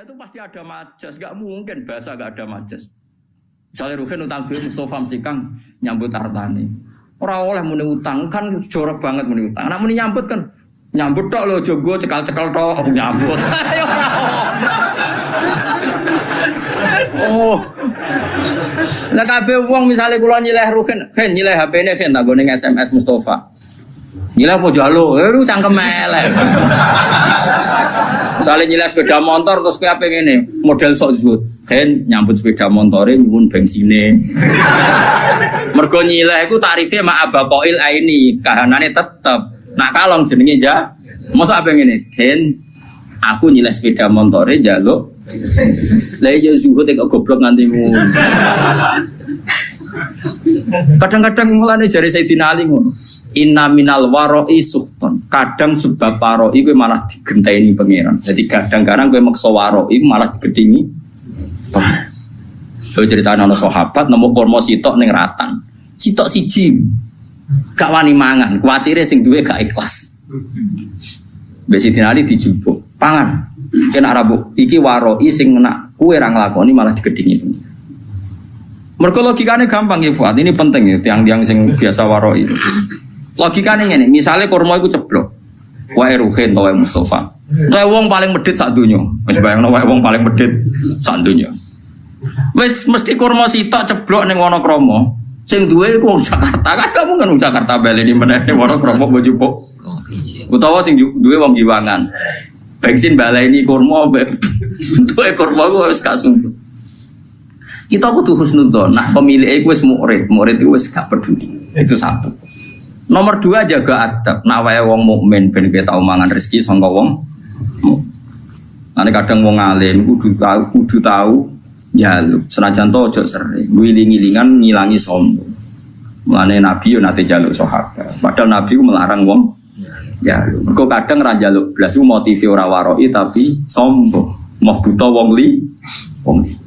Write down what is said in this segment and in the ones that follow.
itu pasti ada majas, gak mungkin bahasa gak ada majas. Misalnya Ruhin utang duit Mustafa mesti Kang nyambut hartane. Ora oleh muni utang kan jorok banget muni utang. Nek muni nyambut kan nyambut tok lho jogo cekal-cekal tok nyambut. Oh. Lah kabeh wong misale kula nyileh Ruhin, nyileh HP-ne tak go ning SMS Mustafa. Nyileh apa jalo? Lu cangkem elek. Misalnya nyileh sepeda motor terus kayak apa ngene, model sok zuhud. Nyambut sepeda motore nyuwun bensine. Mergo nyileh iku tarife mak abapoil aini, kahanane tetep. Nak kalong jenenge ja. Mosok apa ngene? Aku nyileh sepeda motore njaluk. Lah ya zuhud kok goblok nganti ngono. Kadang-kadang mulane jare Sayyidina Ali ngono. Inna minal waro'i suhton. Kadang sebab waro'i kowe malah digenteni pangeran. Jadi kadang-kadang kowe maksa waro'i malah digedingi. So cerita ana sahabat nemu kurma sitok ning ratan. Sitok siji. Gak wani mangan, kuwatire sing duwe gak ikhlas. Mbek Sayyidina Ali dijupuk. Pangan. Kena rabuk iki waro'i sing nak kowe ra nglakoni malah digedingi. Mergo logikane gampang ya Fuad, ini penting ya tiang-tiang sing biasa waroi. Logikane ngene, misale kurma iku ceblok. Wae Ruhin wae Mustafa. Wae wong paling medhit sak donya. Wis bayangno wae wong paling medhit sak donya. Wis mesti kurma sitok ceblok ning Wonokromo. Sing duwe iku wong Jakarta. Kan kamu kan wong Jakarta baleni meneh ning Wonokromo mbok jupuk. Utawa sing duwe wong Giwangan. Bensin baleni kurma duwe kurma wis gak sumpah. Kita kudu husnudzon. Nah pemilik itu wis murid itu wis gak peduli. Itu satu. Nomor dua jaga adab. Nah wae wong mukmin ben kita omongan rezeki sangka wong. Nanti kadang wong alim kudu tahu jaluk. Senajan to ojo sering. Wiling-wilingan ngilangi sombong. Mulane Nabi yo nate jaluk sahabat. Padahal Nabi ku melarang wong jaluk. Mergo kadang ra jaluk blas ku motive ora waroi tapi sombong. Mau buta wong li.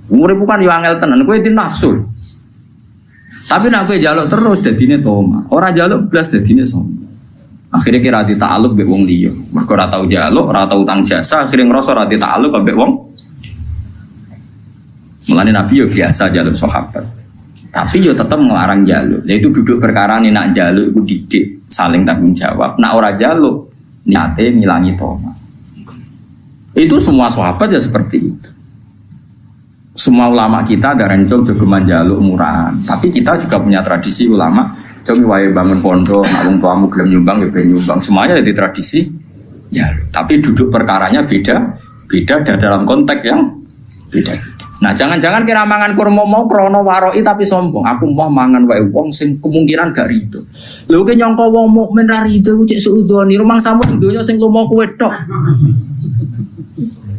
Umure bukan yo angel tenan, kowe di nafsu. Tapi nek kowe njaluk terus dadine toma. Ora njaluk blas dadine sombong. Akhire kira ditakluk mbek wong liya. Mergo ora tau njaluk, ora tau utang jasa, akhire ngrasa ora ditakluk mbek wong. Mulane Nabi yo biasa njaluk sahabat. Tapi yo tetep ngelarang njaluk. Lha itu duduk perkara nak njaluk iku didik, saling tanggung jawab. Nek ora njaluk, niate ngilangi toma. Itu semua sahabat ya seperti itu. Semua ulama kita ada rencong jogeman jaluk murahan. Tapi kita juga punya tradisi ulama. Jogi wae bangun pondok, wong tuamu gelem nyumbang ya ben nyumbang. Semuanya jadi tradisi jaluk. Tapi duduk perkaranya beda dan dalam konteks yang beda. Nah jangan-jangan kira mangan kurma mau krono waroi tapi sombong. Aku mau mangan wae wong sing kemungkinan gak rido. Lho ki nyangka wong mukmin ra rido ku cek suudzoni. Rumang samu donya sing lumo kowe tok.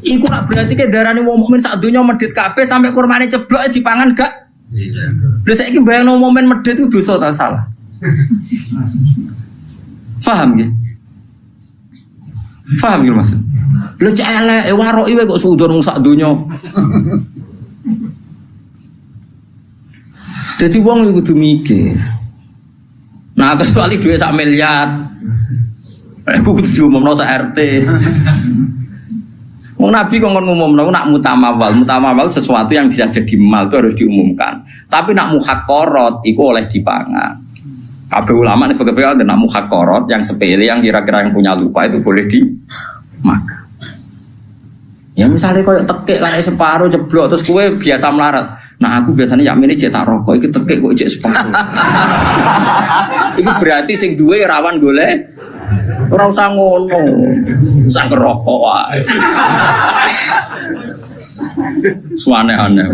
Iku nak berarti ke darane wong mukmin sak donya medhit kabeh sampai kurmane ceblok dipangan gak? Iya. Lha saiki bayangno momen medhit itu dosa ta salah? Paham nggih? Paham nggih maksud? Lha cek elek waroki wae kok suudon sak donya. Jadi wong iku kudu mikir. Nah, kecuali duit sak miliar. Aku kudu diumumno sak RT. Wong Nabi kok ngomongno nak mutamawal sesuatu yang bisa jadi mal itu harus diumumkan. Tapi nak muhaqqarat iku oleh dipangan. Kabeh ulama nek fikih ada nak muhaqqarat yang sepele yang kira-kira yang punya lupa itu boleh dimakan. Ya misalnya koyo tekek lan separuh jeblok terus kowe biasa melarat. Nah aku biasanya yakmine cetak rokok iki tekek kok cek separuh. Iku berarti sing duwe rawan golek. Ora usah ngono. Usah ngerokok wae. Suane-ane.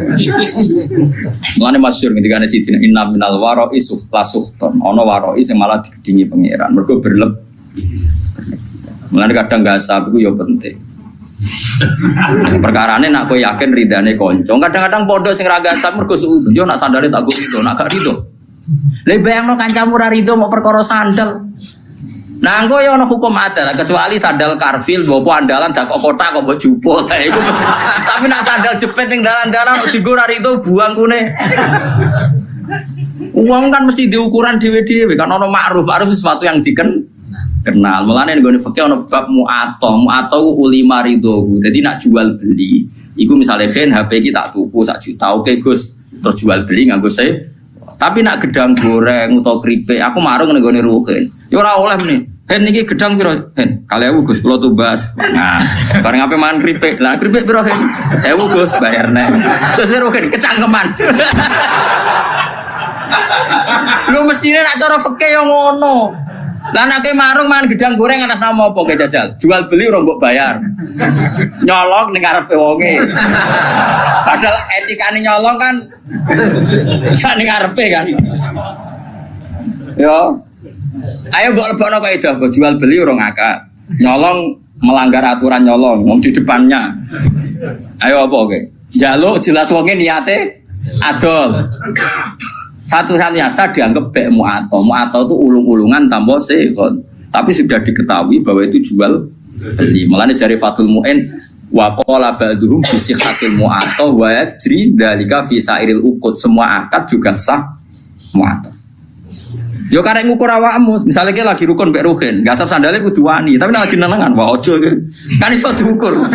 Mulane masyhur ketika ana siji inna minal waro'i suhton. Ana waro'i sing malah digedingi pangeran. Mergo berlebih. Mulane kadang gasab iku ya penting. Perkarane nak kowe yakin ridane kanca. Kadang-kadang pondok sing ra gasab mergo suudzon yo nak sandale tak go rido, nak gak rido. Lah bayangno kancamu ra rido mau perkara sandal. Nah, engko ya ana hukum adal kecuali sandal karfil mbok andalan dak kotak kok mbok jupuk. Tapi nak sandal jepit ning dalan-dalan kok dienggo ra rido buang kune. Uang kan mesti diukuran dhewe-dhewe kan ana makruf sesuatu yang kenal. Mulane nggone fikih ana bab mu'atoh ulima ridho. Jadi nak jual beli, iku misalnya ben HP iki tak tuku 1 juta, oke Gus, terus jual beli nganggo se. Tapi nak gedang goreng utawa keripik, aku marung nggone ruhen. Ya ora oleh meneh. Hen iki gedang piro? Hen, 2.000 Gus, kula tumbas. Nah, bareng ape mangan keripik. Lah keripik piro, Hen? 1.000 Gus, bayar nek. Sesuk Hen kecangkeman. Lu mestine nak cara fikih yo ngono. Lah nek marung mangan gedang goreng atas nama apa ke jajal? Jual beli ora mbok bayar. Nyolong ning ngarepe wonge. Padahal etikane nyolong kan gak ning ngarepe kan. Yo. Ayo mbok lebokno kaidah jual beli ora ngakak. Nyolong melanggar aturan nyolong wong di depannya. Ayo apa oke? Njaluk jelas wonge niate adol. Satu-satunya sah dianggap bek mu'atoh. Mu'atoh itu ulung-ulungan tanpa sekon. Tapi sudah diketahui bahwa itu jual beli. Mulanya jari Fathul Mu'in wa qala ba'duhum bi sihhatil mu'atoh wa yajri dzalika fi sairil uqud. Semua akad juga sah mu'atoh. Yo karek ngukur awakmu, misalnya kita lagi rukun mbek ruhin, gasap sandale kudu wani, tapi lagi nenengan wae aja kan iso diukur.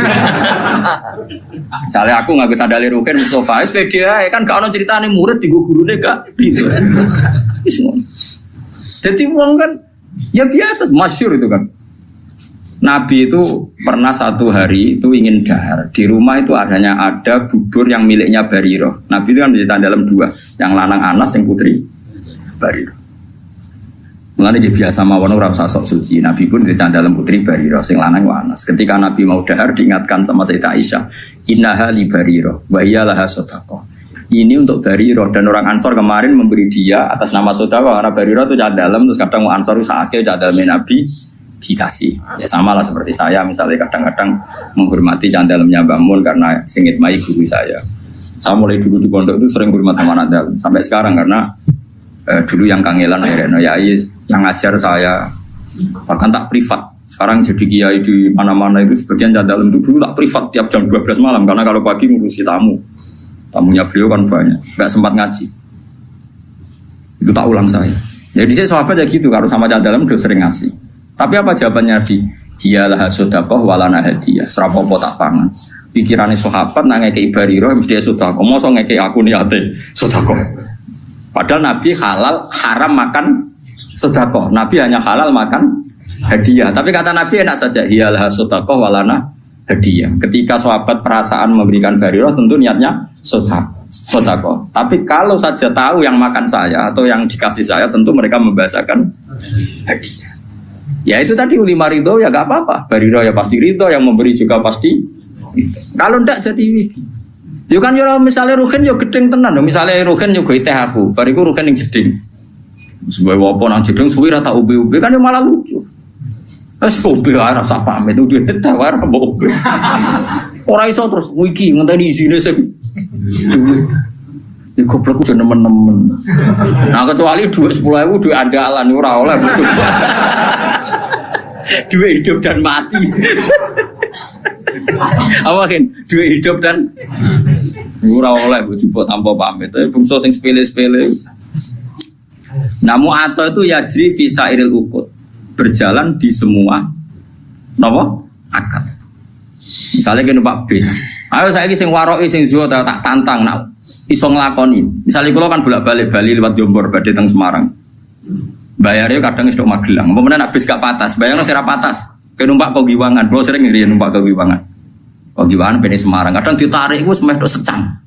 Misalnya aku nganggo sandale ruhin Mustofa, wis pede ae kan gak ono critane murid digo gurune gak gitu. Wis ngono. Dadi wong kan ya biasa, masyhur itu kan. Nabi itu pernah satu hari itu ingin dahar. Di rumah itu adanya ada bubur yang miliknya Barirah. Nabi itu kan menceritakan dalam 2, yang lanang Anas, yang putri Barirah. Mulane dia biasa mawon ora usah sok suci. Nabi pun dicatat dalam putri Barirah sing lanang Anas. Ketika Nabi mau dahar diingatkan sama Sayyidah Aisyah, "Innaha li Barirah wa hiya laha shadaqah." Ini untuk Barirah dan orang Ansor kemarin memberi dia atas nama sedekah karena Barirah itu catat dalam terus kadang Ansor sakake catat dalam Nabi dikasih. Ya samalah seperti saya misalnya kadang-kadang menghormati catat dalamnya Mbah Mun karena singit mai guru saya. Saya mulai dulu di pondok itu sering hormat sama anak dalam sampai sekarang karena dulu yang kangelan ya yang ngajar saya bahkan tak privat sekarang jadi kiai di mana-mana itu sebagian dalam itu dulu tak privat tiap jam 12 malam karena kalau pagi ngurusi tamunya beliau kan banyak nggak sempat ngaji itu tak ulang saya jadi saya sahabat ya gitu kalau sama dalam udah sering ngasih tapi apa jawabannya di hiyalah sedekah walana hadiah serapopo tak pangan pikirannya sahabat nang ngekei Barirah mesti sedekah mosok ngekei aku niate sedekah. Padahal Nabi halal haram makan sedekah. Nabi hanya halal makan hadiah. Tapi kata Nabi enak saja. Hiyalah sedekah walana hadiah. Ketika sahabat perasaan memberikan Barirah tentu niatnya sedekah. Tapi kalau saja tahu yang makan saya atau yang dikasih saya tentu mereka membahasakan hadiah. Ya itu tadi ulima ridho ya gak apa-apa. Barirah ya pasti ridho, yang memberi juga pasti ridho. Kalau enggak jadi wiki. Yo kan yo misalnya ruhin yo gedeng tenan, misalnya ruhin yo goite aku, bariku ruhin yang jeding. Sebab apa nang jeding suwi ra tak ubi-ubi kan yo malah lucu. Wes ubi ora rasa pamit udah tawar mbok ubi. Ora iso terus wiki ngenteni isine sing duwe. Iki goblok udah nemen-nemen. Nah kecuali duit 10.000 duit andalan ora oleh. Duit hidup dan mati. Awakin duit hidup dan ora oleh bojo tanpa pamit. Bungsu sing sepele-sepele. Namu atau itu yajri fi sairil uqud. Berjalan di semua napa? Akad. Misalnya kene numpak bis. Ayo saiki sing waroki sing zuhud tak tantang nak iso nglakoni. Misalnya kula kan bolak-balik Bali lewat Jombor badhe teng Semarang. Bayarnya kadang istok Magelang. Apa meneh nak bis gak patas, bayarnya sira patas. Kene numpak kok Giwangan. Kula sering ngriyen numpak ke Giwangan. Kok Giwangan pene Semarang. Kadang ditarik iku semeh tok secang.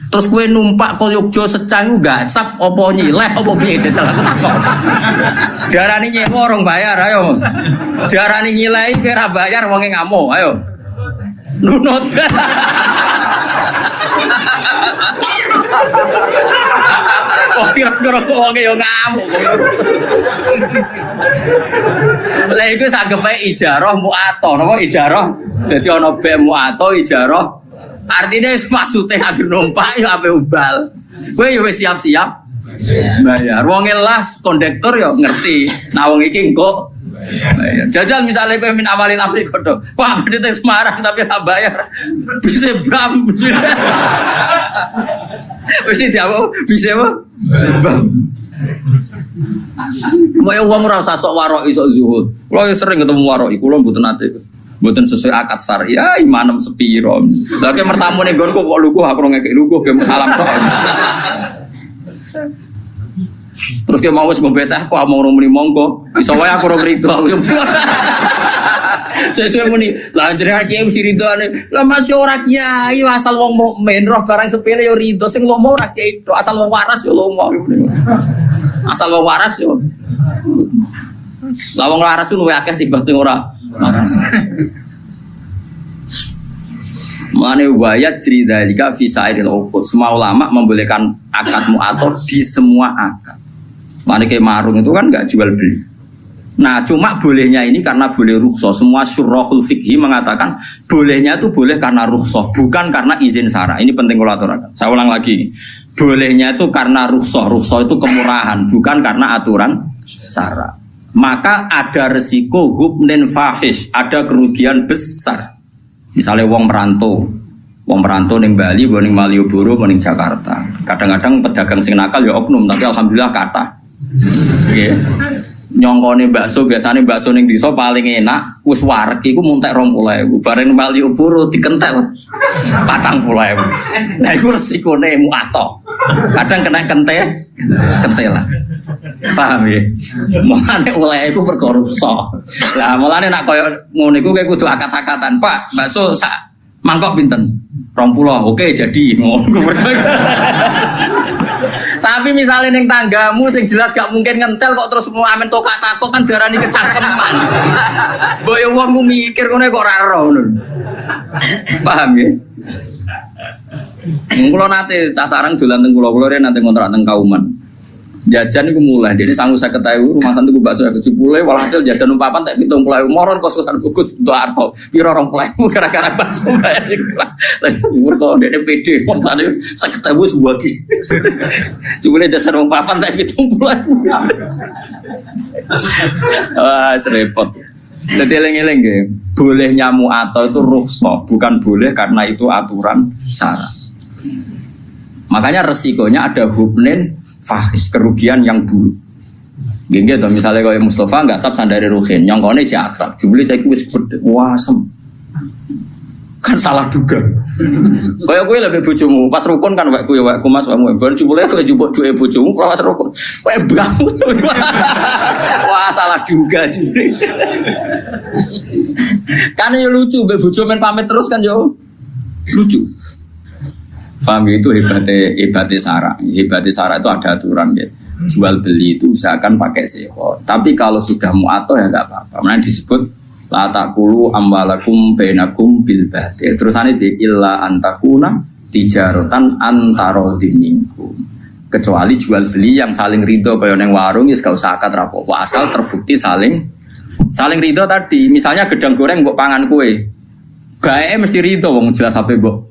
Terus kue numpak ke Yogyo secang iku gasap apa nyileh apa piye jajal aku takon. Diarani nyewa orang bayar ayo. Diarani nyileh iki ora bayar wonge ngamuk ayo. Nunut. Oh kira-kira wonge yo ngamuk. Lah iku sageme ijarah mu'ato, napa ijarah? Dadi ana bek mu'ato ijarah. Artinya maksudnya agar numpak ya ape ubal. Kowe ya wis siap-siap bayar. Wong lah kondektor ya ngerti. Nah wong iki engko bayar. Jajal misalnya kowe min awalin amri kodho. Wah, badhe teng Semarang tapi ora bayar. Bisa bam. Wis dijawab bisa apa? Bam. Mau yang uang rasa sok warok isok zuhud. Kalau sering ketemu warok, kulo mboten nate. Mboten sesuai akad syariah, imanem sepiro. Lagi mertamu ning nggonku kok lugu aku ngekek lugu ge salam tok. Terus dia mau wis ngombe teh kok mau muni monggo. Iso wae aku ora rido. Sesuai muni, lah jenengan kiai mesti ridone. Lah masih ora kiai asal wong mukmin roh barang sepele yo rido sing lomo ora kiai asal wong waras yo lomo. Asal wong waras yo. Lah wong waras luwih akeh timbang sing ora waras. Mane wayat cerita jika fisairil uqud. Semua ulama membolehkan akad mu'athar di semua akad. Mane kayak marung itu kan enggak jual beli. Nah, cuma bolehnya ini karena boleh rukhsah. Semua syurahul fikhi mengatakan bolehnya itu boleh karena rukhsah, bukan karena izin syara. Ini penting kalau aturakan. Saya ulang lagi. Bolehnya itu karena rukhsah. Rukhsah itu kemurahan, bukan karena aturan syara. Maka ada resiko hubnin fahish, ada kerugian besar. Misalnya wong merantau ning Bali, ning Malioboro, ning Jakarta. Kadang-kadang pedagang sing nakal ya oknum, tapi alhamdulillah kata. Nggih. Nyongkone bakso, biasane bakso ning desa paling enak, wis wareg iku muntek 20.000. Bareng Malioboro dikentel 40.000. Nah iku resikone muato. Kadang kena kentelan. Paham ya? Mulane oleh iku perkara rusak. Lah mulane nek koyo ngono iku kowe kudu akat-akatan, Pak. Bakso sak mangkok pinten? 20. Oke, jadi ngono. Tapi misalnya neng tanggamu sing jelas gak mungkin ngentel kok terus mau amen tokak takok kan darani kecangkeman. Mbok yo wong mikir ngono kok ora ero ngono. Paham ya? Kulo nate tak sarang dolan teng kulo nate ngontrak teng Kauman. Jajan iku mulai dene 150.000 rumah santu bakso kecipule walhasil jajan umpapan tak 70.000 moron kos-kosan bukus untuk arto piro 20.000 gara-gara bakso bayar iku lah. Mergo dene PD montane 50.000 sebuah ki. Cipule jajan umpapan tak 70.000. Wah, repot. Jadi eling-eling nggih, bolehnya mu'athar itu rukhsah, bukan boleh karena itu aturan syara. Makanya resikonya ada hubnin fahis, kerugian yang buruk. Gini tuh misalnya kalau Mustafa nggak sab sandari Ruhin, nyongkone cek akrab, jubli cek wis wasem, kan salah duga. Kayak gue lebih bojomu, pas rukun kan wakku ya wakku mas kamu, baru jubli aku jubuk dua bojomu, pas rukun, kayak bangun, wah salah duga jubli. Kan ya lucu, bojo main pamit terus kan yo lucu. Paham itu hebatnya Sarah. Hebatnya Sarah itu ada aturan ya. Jual beli itu usahakan pakai seho. Tapi kalau sudah mu'athar ya enggak apa-apa. Mana disebut la taqulu amwalakum bainakum bil batil. Terusane di illa antakuna tijaratan antara minkum. Kecuali jual beli yang saling ridho kaya ning warung ya gak usah akad rapopo. Asal terbukti saling ridho tadi. Misalnya gedang goreng mbok pangan kue. Bae mesti ridho wong jelas ape mbok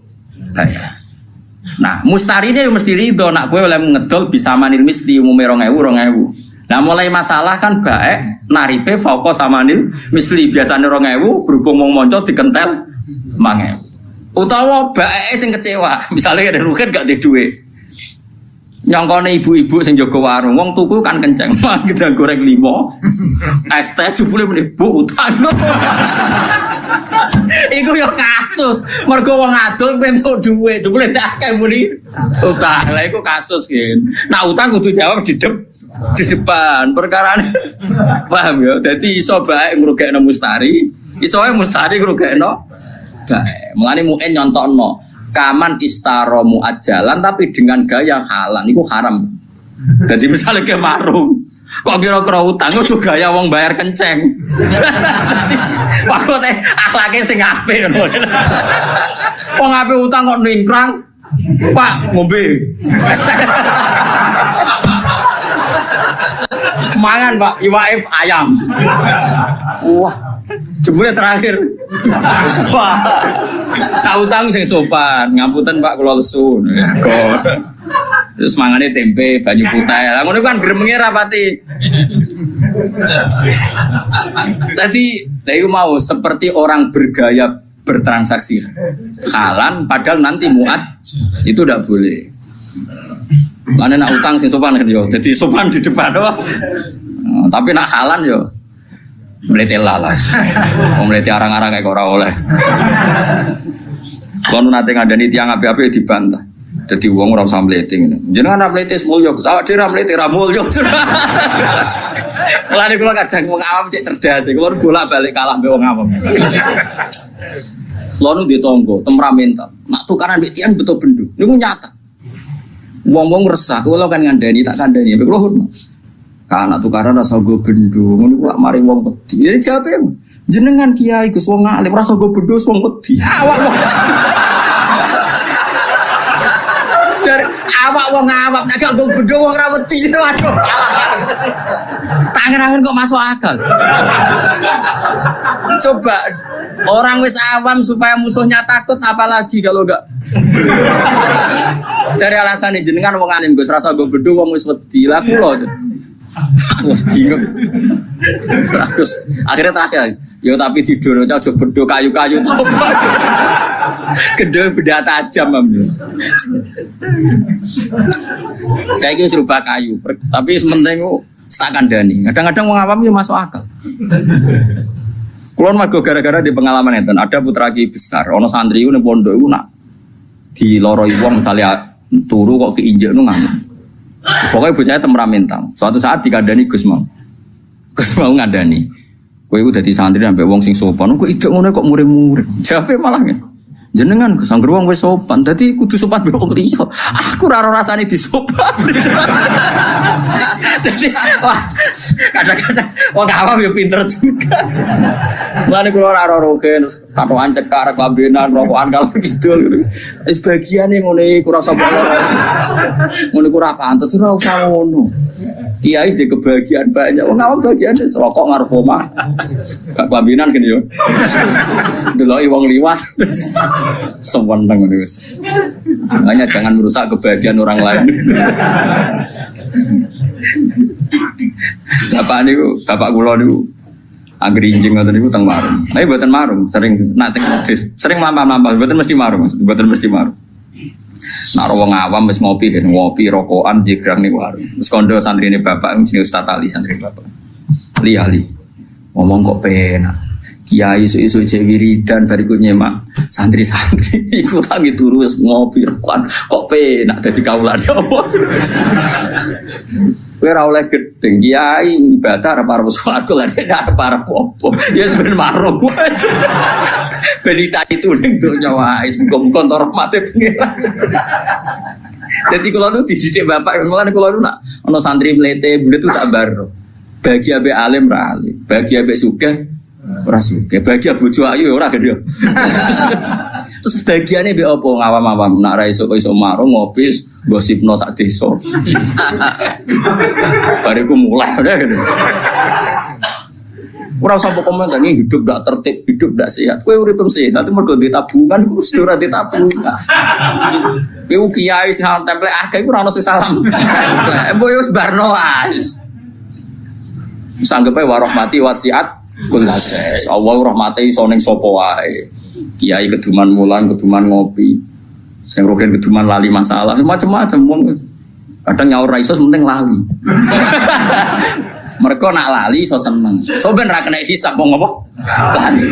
bayar. Nah, mustarine yo mesti ridho nak kowe oleh ngedol bisa manil misli umume 2.000. Nah, mulai masalah kan baik naripe fauqa samanil misli biasane 2.000 berhubung wong monco dikentel 5.000. Utawa baeke sing kecewa, misalnya ada rugen gak di duit. Nyongkone ibu-ibu sing jaga warung, wong tuku kan kenceng, gedang goreng 5. Es teh jebule muni Bu utang. Iku yo kasus. Mergo wong adol entuk dhuwit, jebule akeh muni utang. Lah iku kasus kan. Nah utang kudu jawab di depan. Perkarane paham ya. Dadi iso bae ngrugekno mustari, iso ae mustari ngrugekno bae. Mulane mungkin nyontokno kaman istaro muajalan tapi dengan gaya halal itu haram. Jadi misalnya ke marung, kok kira-kira utang itu gaya wong bayar kenceng. Maksudnya akhlaknya sing apik ngono. Wong apik utang kok ningkrang, Pak ngombe. Mangan Pak, iwaif ayam. Wah, jebule terakhir. Wah. Tahu sing sopan, ngapunten Pak kula lesu. Terus mangane tempe, banyu putih. Lah ngono kan gremenge rapati. Tadi saya mau seperti orang bergaya bertransaksi halan padahal nanti muat itu tidak boleh. Mana nak utang sing sopan kan yo. Jadi sopan di depan apa? Tapi nak halan yo. Mlete lalas. Wong mlete arang-arang kayak ora oleh. Kalau nanti ngandani tiang api-api dibantah. Jadi wong ora usah mlete ngene. Jenengan mlete mulya, awak dhewe mlete ra mulya. Mulane kula kadang wong awam cek cerdas, kula bolak-balik kalah mbek wong awam. Kula nu ditonggo temperamental. Nak tukaran mbek tiang betul bendu. Niku nyata. Wong-wong resah, kula kan ngandani tak kandani mbek kula hormat. Kana tukaran rasa go bendu, ngono ku mari wong wedi. Jadi jawabe jenengan kiai Gus wong alim rasa go bendu wong wedi. Awak awak wong awak nek gak bodho wong ra wedi aduh. Tangan-tangan kok masuk akal. Coba orang wis awam supaya musuhnya takut apalagi kalau enggak. Cari alasan jenengan wong alim Gus rasa go bodho wong wis wedi. Lah kula bingung. Terus akhirnya terakhir, yo tapi tidur aja bodho kayu-kayu to. Kedua beda tajam amnya. Saya kira serubah kayu, tapi sementing tak kandani. Kadang-kadang wong awam yo masuk akal. Kulon mago gara-gara di pengalaman itu, ada putra kiai besar, ono santri itu ning pondok itu nak diloroi wong misalnya turu kok keinjek nu ngamuk. Pokoknya bocahnya temperamental. Suatu saat dikandani Gus mau ngandani. Kowe iku dadi santri sampai wong sing sopan, kok idek ngono kok murid-murid. Jawabe malah ngene. Jenengan kesang wong wis sopan, dadi kudu sopan mbek wong liya. Aku ora rasane disopan. Dadi wah, kadang-kadang wong awam yo pinter juga. Mulane kula ora rogen katokan cekak klambenan rokokan kalau gitu. Wis bagiane ngene iku rasa bolor. Ngono iku ora pantes ora usah ngono. Kiai di kebahagiaan banyak, wong awam bagiane rokok ngarep omah. Gak klambenan kan yo. Deloki wong liwat. Sewenang ngono wis. Hanya jangan merusak kebahagiaan orang lain. Bapak kula niku anggrinjing ngoten niku teng marung. Tapi mboten marung, sering nak teng sering lampah-lampah, mboten mesti marung, mboten mesti marung. Nak wong awam wis ngopi rokokan jegrang ning warung. Wis kondo santrine bapak jenenge Ustaz Ali santri bapak. Ali. Ngomong kok penak. Kiai isu-isu cek wiridan bariku nyemak santri-santri iku tangi turu wis ngopi rokokan kok penak dadi kaulane apa. Kowe ora oleh gedeng kiai ibadah arep swarga lha nek arep apa. Ya ben marung. Benita itu ning donya wae muga-muga entuk rahmate pengiran. Jadi kalau nu dididik bapak, mulane kalau nu nak ana santri mlete bulet tu tak baro. Bagi abe alim ra alim, bagi abe sugih ora sugih, bagi bojo ayu ora gede. Terus bagiane mbek apa ngawam-awam nak ra iso marung ngopi gosipno sak desa. Bariku mulai udah gitu. Ora usah komentar ini hidup ndak tertib, hidup ndak sehat. Kowe urip sehat mergo duwe tabungan iku wis ora duwe tabungan. Kowe kiai sing templek akeh iku ora ono sing salam. Mbok yo wis barno wis. Sanggepe warahmati wasiat kullases. Allah rahmate iso ning sapa wae. Kiai keduman mulan, keduman ngopi. Sing rogen keduman lali masalah, macam-macam wong. Kadang nyaur ra iso penting lali. Mereka nak lali so seneng. So ben ra kena hisab wong apa? Lali.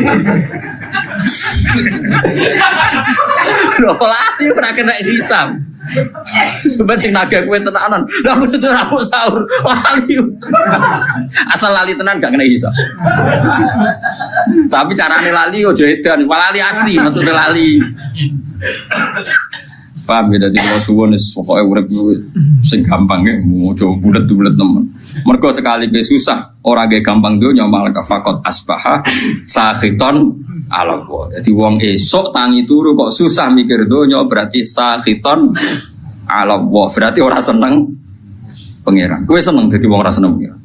Lho lali ora kena hisab. Coba sing naga kowe tenanan. Lah kudu ora sahur. Lali. Asal lali tenan gak kena hisab. Tapi carane lali yo edan, lali asli maksudnya lali. Paham ya, jadi kalau suwon es pokoknya urip sing gampang ya, mau coba bulet temen. Mergo sekali be susah, orang ge gampang dunya malah fakot asbaha sakhiton ala Allah. Jadi wong esok tangi turu kok susah mikir dunya berarti sakhiton ala Allah. Berarti orang seneng pangeran. Kowe seneng dadi wong ora seneng pangeran.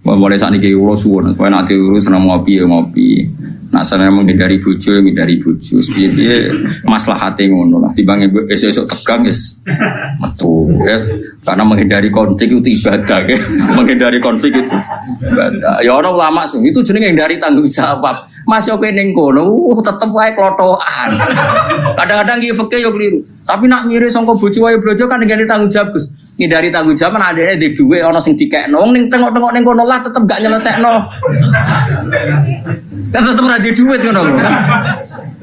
Mulai saat ini kalau suwon, supaya nanti urus seneng ngopi. Nah, saya menghindari bojo, piye maslahate ngono lah. Timbang esuk tegang wis metu, yes. Karena menghindari konflik itu ibadah, ya. Menghindari konflik itu ibadah. Ya ono ulama sing itu jenenge menghindari tanggung jawab. Mas yo ning kono tetep wae klotokan. Kadang-kadang ki fikih yo keliru. Tapi nak mirip sangka bojo wae blojo kan menghindari tanggung jawab, Gus. Ngindari tanggung jawab kan adene di dhuwit ana sing dikekno. Wong ning tengok-tengok ning kono lah tetep gak nyelesekno. Kan tetep ora di dhuwit ngono kan.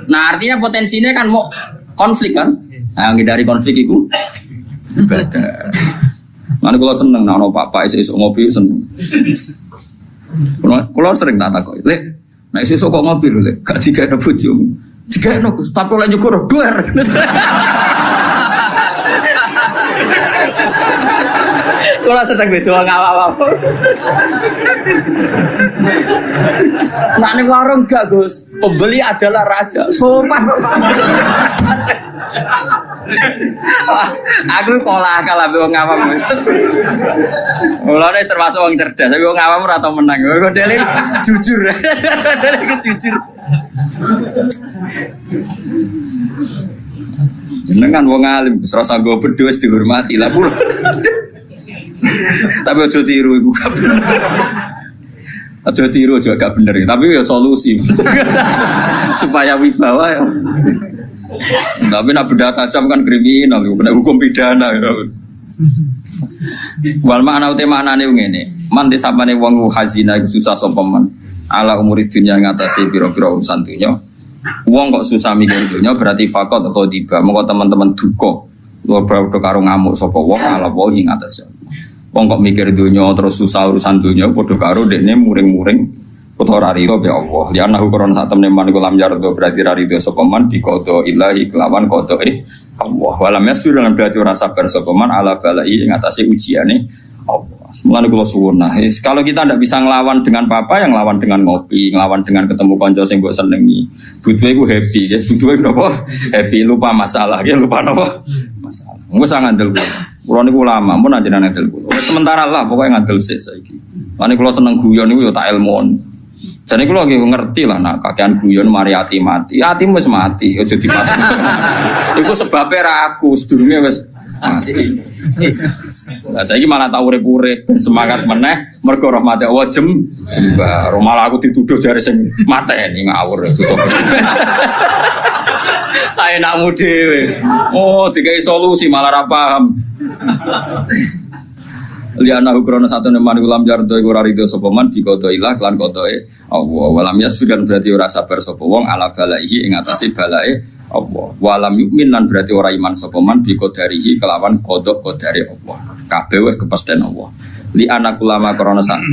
Nah, artinya potensinya kan mau konflik kan. Nah, ngindari konflik iku ibadah. Mana kalau seneng nak ono papa esok ngopi seneng. Kalau sering tak takoki, "Lek, nek esok kok ngopi lho, Lek, gak dikene bojomu." Dikene Gus, tapi lek nyukur duer. Kalau sedang beda ngawak-ngawak. Nak ning warung gak Gus, pembeli adalah raja. Sopan. Aku pola akal ambek wong awam. Mulane termasuk wong cerdas, tapi wong awam ora tau menang. Kok dele jujur. Dele jujur. Jenengan wong alim, serasa nggo bedho wis dihormati lah kula. Tapi aja tiru iku gak bener. Aja tiru juga gak bener, tapi ya solusi. Supaya wibawa ya. Tapi nak benda tajam kan kriminal, kena hukum pidana. Wal makna utamane ngene, man desapane wong hazina iku susah sapa man. Ala umuri dunya ngatasi pira-pira urusan dunya. Wong kok susah mikir dunya berarti fakot khodiba. Monggo teman-teman duka. Luar berdo karo ngamuk sapa wong ala wae ing atase. Wong kok mikir dunya terus susah urusan dunya padha karo dekne muring-muring utawa rarido be Allah. Ya ana ukuran sak temne man iku lam yardo berarti rarido sapa man dikodo ilahi kelawan kodo Allah. Walam yasir lan berarti ora sabar sapa man ala balai ing atase ujiane Allah. Mulane kula suwun nah, kalau kita ndak bisa nglawan dengan papa yang nglawan dengan ngopi, nglawan dengan ketemu kanca sing mbok senengi. Butuhe iku happy ya, butuhe napa? Happy lupa masalah ya, lupa napa? Masalah. Engko sak ngandel kula. Kula niku ulama, mun anjenengan ngandel kula. Sementara lah pokoke ngandel sik saiki. Mulane kula seneng guyon niku ya tak ilmuon. Jadi kula nggih ngerti lah nak kakean guyon mari ati mati. Atimu wis mati, aja dipati. Iku sebabe ra aku, sedurunge wis mati. Lah saiki malah tau urip-urip ben semangat meneh mergo rahmate Allah jembar. Malah aku dituduh jare sing mateni ngawur itu. Saya nakmu dhewe. Oh, dikai solusi malah ra paham. Liana ukrono satu neman ulam jardo iku rarido sapa man dikodo ilah klan kodoe Allah walam yasfikan berarti ora sabar sapa wong ala balaihi ing atase balae Allah walam yukmin lan berarti ora iman sapa man biqadarihi kelawan kodok kodare Allah kabeh wis kepesten Allah li anak ulama krono sak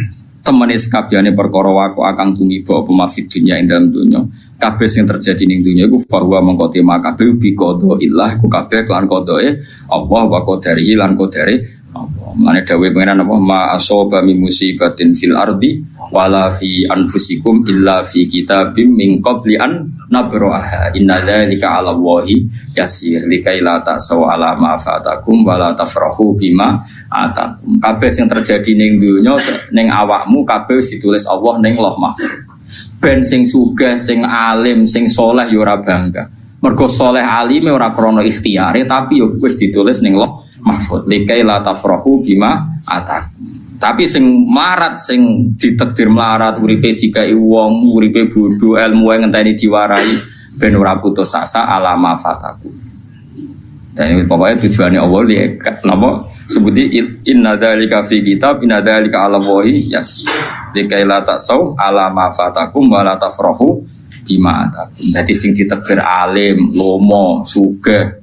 temene sakabehane perkara waku akang tumiba apa mafid dunya ing dalem donya kabeh sing terjadi ning donya iku farwa mengko tema kabeh biqada ilah iku kabeh klan kodoe Allah wa qadarihi lan kodare Mane dawuh pengenan apa ma asaba min musibatin fil ardi wala fi anfusikum illa fi kitabim min qabli an nabraha inna dzalika 'ala Allahi yasir likai la ta'saw 'ala ma fatakum wala tafrahu bima atakum kabeh sing terjadi ning donya ning awakmu kabeh ditulis Allah ning Lauh Mahfuz ben sing sugih sing alim sing saleh ya ora bangga mergo saleh alime ora krana ikhtiyare tapi ya wis ditulis ning Lauh Mahfud likai la tafrahu bima atak. Tapi sing marat sing ditakdir melarat uripe dikai wong, uripe bodho, ilmu yang ngenteni diwarai ben ora putus asa alama fataku. Dan pokoknya tujuannya Allah li napa sebuti inna dzalika fi kitab inna dzalika 'ala Allahi yas. Likai la ta'sau alama fatakum wa la tafrahu bima atakum. Dadi sing ditakdir alim, lomo, sugih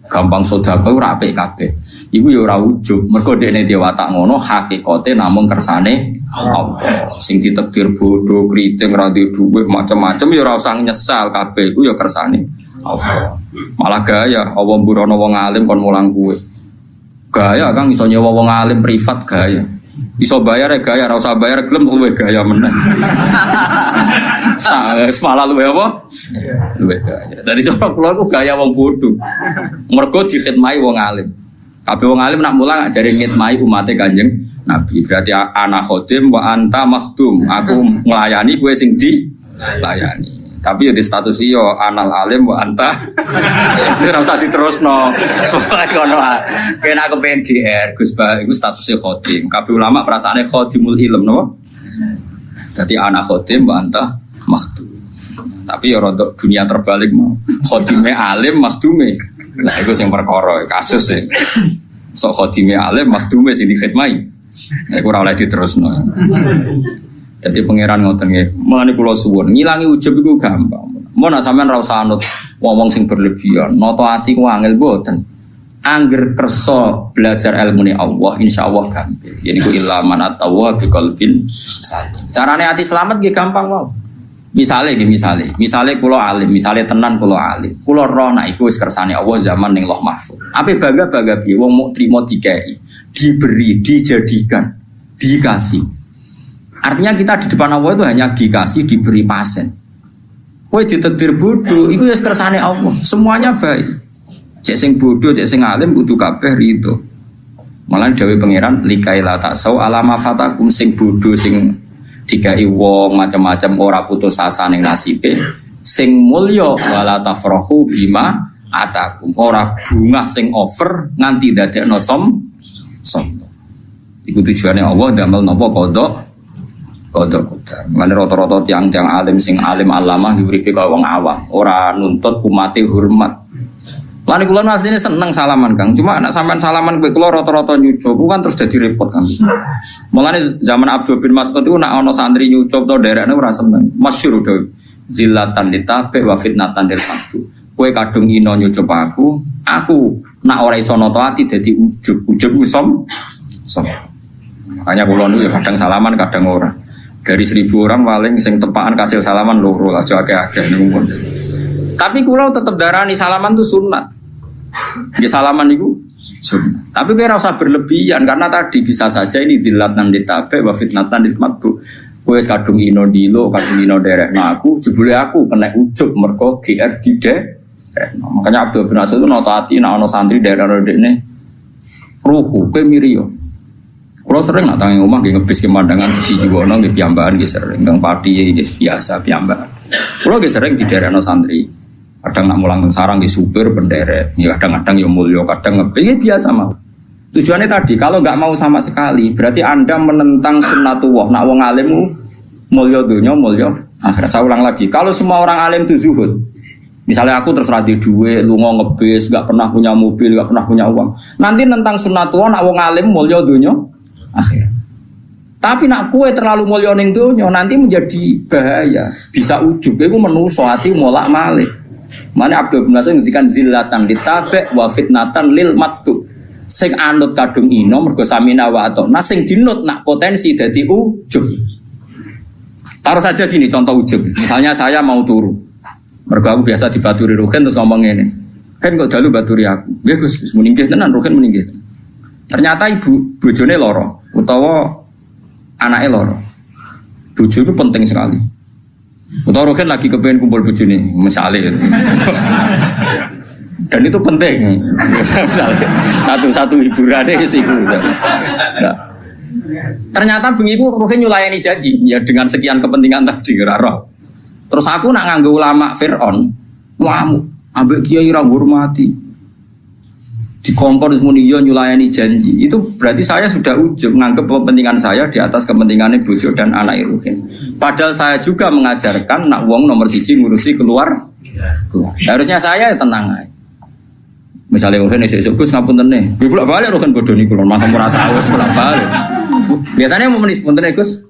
gampang sedekah ora apik kabeh. Iku ya ora ujug, mergo dekne dhewe watak ngono hakikate namung kersane Allah. Sing ditakdir bodho, kriting, ra duwe dhuwit, macam-macam ya ora usah nyesal kabeh iku ya kersane Allah. Malah gaya Allah mburono wong alim kon mulang kuwe. Gaya Kang iso nyewa wong alim privat gaya. Iso bayar ya gaya, ora usah bayar gelem luwih gaya meneh. Malah luwih apa? Luwih gaya. Dari cara kula iku gaya wong bodho. Mergo dikhidmati wong alim. Kabeh wong alim nak mulang ajare ngitmai umate Kanjeng Nabi. Berarti ana khodim wa anta makhdum. Aku nglayani kowe sing dilayani. Tapi ya di status iyo anal alim wa anta. Ora usah diterusno. Soale kono kena kepen GR Gus Ba iku statusnya khotim. Kabeh ulama perasaane khotimul ilm napa? Dadi anak khotim wa anta makhdum. Tapi ya rodok dunia terbalik mau. Khotime alim makhdume. Lah iku sing perkara kasus e. Sok khotime alim makhdume sing dikhidmati. Iku ora oleh diterusno. Jadi pangeran ngoten nggih. Mulane kula suwun, ngilangi ujub iku gampang. Mun nek sampean ra usah anut wong sing berlebihan, nata ati ku angel mboten. Angger kersa belajar ilmune Allah, insyaallah gampang. Yen iku ilaman atawa bi qalbin salim. Carane ati selamat nggih gampang wae. Misale kula alim, misale tenan kula alim. Kula roh nek iku wis kersane Allah zaman ning Lauh Mahfuz. Ape bangga-bangga piye wong muk trimo dikai, diberi, dijadikan, dikasih. Artinya kita di depan Allah itu hanya dikasih, diberi pasen. Kowe ditakdir bodoh, itu ya kersane Allah. Semuanya baik. Cek sing bodoh, cek sing alim kudu kabeh rido. Malah dawuh pangeran likaila taksau alama fatakum sing bodoh sing dikai wong macam-macam ora putus asa ning nasibe. Sing mulya wala tafrahu bima atakum. Ora bungah sing over nganti dadekno sombong. Iku tujuane Allah ndamel napa kodok kodar. Mulane rata-rata tiang-tiang alim sing alim alamah diuripe kaya wong awam, ora nuntut umate hormat. Mulane kula asline seneng salaman Kang, cuma nek sampean salaman kowe kula rata-rata nyucup kan terus dadi repot kan. Mulane zaman Abdul bin Mas'ud iku nek ana santri nyucup to derekne ora seneng. Masyhur to zillatan litabe wa fitnatan lil maqdu. Kowe kadung ino nyucup aku nek ora iso nata ati dadi ujub ku som. Makanya kula niku ya kadang salaman kadang ora. Dari 1000 orang paling sing tepakan kasil salaman loro aja akeh-akeh niku. Tapi kula tetep darani salaman itu sunat. Nggih salaman niku sunat. Tapi kowe ora usah berlebihan karena tadi bisa saja ini dilatan ditabe wa fitnatan ditmatu. Kowe wis kadung ino dilo, kadung ino derekno aku, jebule aku kena ujub mergo GR dide. Makanya Abdul bin Mas'ud itu nota ati nek ana santri daerah dekne ruhu kowe miriyo. Kalau sering nak tangi omah nggih ngebis pemandangan di Jiwono nggih piyambakan nggih sering kang pati nggih biasa piyambakan. Kalau nggih sering diderekno santri. Kadang nak mulang teng sarang nggih supir penderek, ya kadang-kadang ya mulya, kadang ngebis biasa mah. Tujuannya tadi kalau enggak mau sama sekali berarti Anda menentang sunnatullah. Nak wong alim mulya dunya mulya akhirat. Saya ulang lagi, kalau semua orang alim itu zuhud. Misalnya aku terserah di duit, lunga ngebis, enggak pernah punya mobil, enggak pernah punya uang. Nanti nentang sunnatullah nak wong alim mulya dunya akhir. Tapi nak kue terlalu mulya ning donya nanti menjadi bahaya, bisa ujub. Iku menuso ati molak-malik. Mane Abdul bin Mas'ud ngendikan zillatan ditabe wa fitnatan lil mattu. Sing anut kadung ino mergo samina wa atona, sing dinut nak potensi dadi ujub. Taruh saja gini contoh ujub. Misalnya saya mau turu. Mergo aku biasa dibaturi Ruhin terus ngomong ngene. Kan kok dalu baturi aku. Nggih Gus, muningkih tenan Ruhin muningkih. Ternyata bojone loro utawa anake loro. Bojo itu penting sekali. Utawa Ruhin lagi kepengen kumpul bojone, misalnya. Dan itu penting. Satu-satu hiburannya siku. Nah. Ternyata bengi itu Ruhin nyulayani janji ya dengan sekian kepentingan tadi raro. Terus aku nak nganggo ulama Fir'aun, ngamuk, ambek kiai ra ngurmati. Di kompor muni yo nyulayani janji. Itu berarti saya sudah ujub menganggap kepentingan saya di atas kepentingannya bojo dan anak Ruhin. Padahal saya juga mengajarkan nak wong nomor 1 ngurusi keluar. Harusnya saya tenang aja. Misalnya Ruhin esuk-esuk Gus ngapunten nih. Bolak balik Ruhin bodoni kula mangsa ora tahu bolak balik. Biasanya mau menis punten Gus.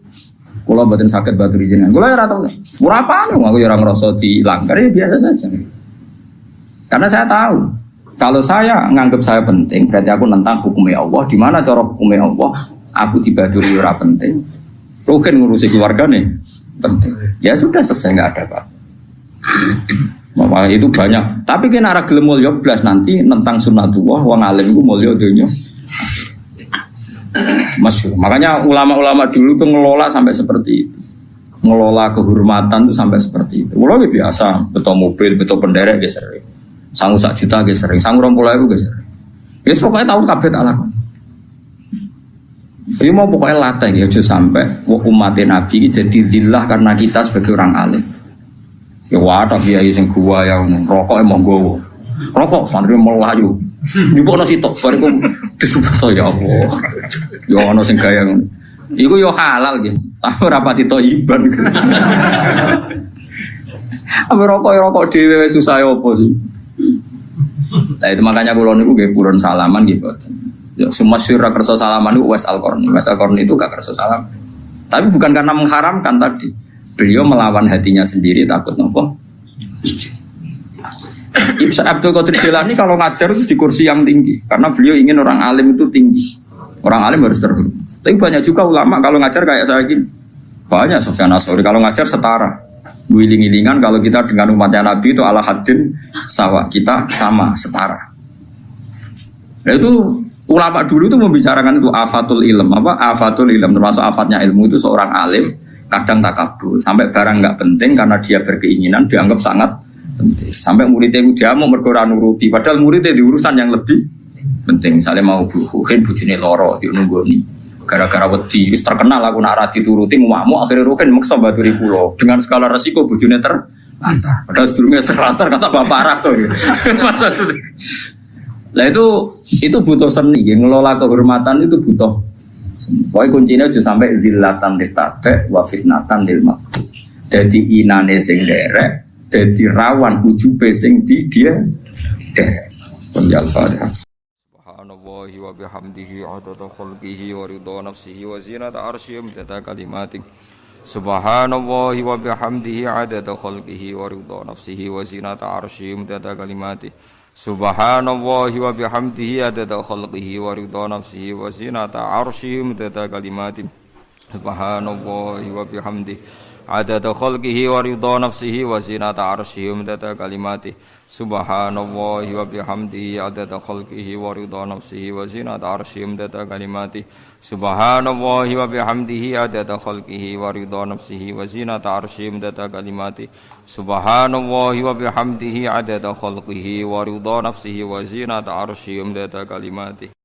Kula mboten saged baturi jenengan. Kula ora tau. Ora apa aku ya ora ngrasa dilanggar ya biasa saja. Karena saya tahu kalau saya nganggap saya penting, berarti aku nentang hukumnya Allah. Di mana cara hukumnya Allah? Aku dibaduri ora penting. Ruhin ngurusi keluarga nih penting. Ya sudah selesai nggak ada apa. Maka itu banyak. Tapi kena arah gelem mulya blas nanti nentang sunnatullah. Wong alim ku mulya donya. Masyhur. Makanya ulama-ulama dulu tuh ngelola sampai seperti itu. Ngelola kehormatan tuh sampai seperti itu. Kalau biasa, betul mobil, betul penderek ya sering. Sangu 1 juta ge sering, sangu 20.000 ge sering. Wis pokoke tau kabeh tak lakon. Iki mau pokoke latih ya aja sampai umat Nabi iki jadi dzillah karena kita sebagai orang alim. Ya wadah kiai sing gua yang rokok emang gowo. Rokok santri melayu. Niku ana sitok bariku disumpah ya Allah. Ya ana sing gaya ngono. Iku yo halal nggih. Tapi ora pati thayyiban. Apa rokok dhewe susah opo sih? Nah itu makanya kula niku nggih purun salaman nggih boten. Ya semua syura kersa salaman niku Wes Al-Qarni. Wes Al-Qarni itu gak kersa salam. Tapi bukan karena mengharamkan tadi. Beliau melawan hatinya sendiri takut nopo. Ibnu Abdul Qadir Jilani kalau ngajar itu di kursi yang tinggi karena beliau ingin orang alim itu tinggi. Orang alim harus terhormat. Tapi banyak juga ulama kalau ngajar kayak saya gini. Banyak Sufyan Ats-Tsauri kalau ngajar setara. Wiling-wilingan kalau kita dengan umatnya Nabi itu ala haddin sawa, kita sama setara. Nah, itu ulama dulu itu membicarakan itu afatul ilm, afatul ilm termasuk afatnya ilmu itu seorang alim kadang takabur sampai barang nggak penting karena dia berkeinginan dianggap sangat penting. Sampai muridnya itu dia mau mergora nuruti, padahal muridnya di urusan yang lebih penting. Misalnya mau buhin bujine loro di nunggoni, gara-gara wedi, wis terkenal aku nak rati turuti mau akhirnya Ruhin maksa baturi pulau dengan skala resiko bujine terlantar. Padahal sebelumnya terlantar kata bapak Arab tuh. Nah itu butuh seni, ngelola kehormatan itu butuh. Pokoknya kuncinya aja sampai zillatan ditabe wa fitnatan lil maqtu. Jadi inane sing derek, jadi rawan ujube sing di dia derek. Al-Fatihah. Subhanallahi wa bihamdihi adada khalqihi wa ridha nafsihi wa zinata arsyihi wa kalimatih. Subhanallahi wa bihamdihi adada khalqihi wa ridha nafsihi wa zinata arsyihi wa kalimatih. Subhanallahi wa bihamdihi adada khalqihi wa ridha nafsihi wa zinata arsyihi midada kalimati. Subhanallahi wa bihamdihi adada khalqihi wa ridha nafsihi wa zinata arsyihi midada kalimati. Subhanallahi wa bihamdihi adada khalqihi wa ridha nafsihi wa zinata arsyihi midada kalimati. Subhanallahi wa bihamdihi adada khalqihi wa ridha nafsihi wa zinata arsyihi midada kalimati. Subhanallahi wa bihamdihi adada khalqihi wa ridha nafsihi wa zinata arsyihi midada kalimati.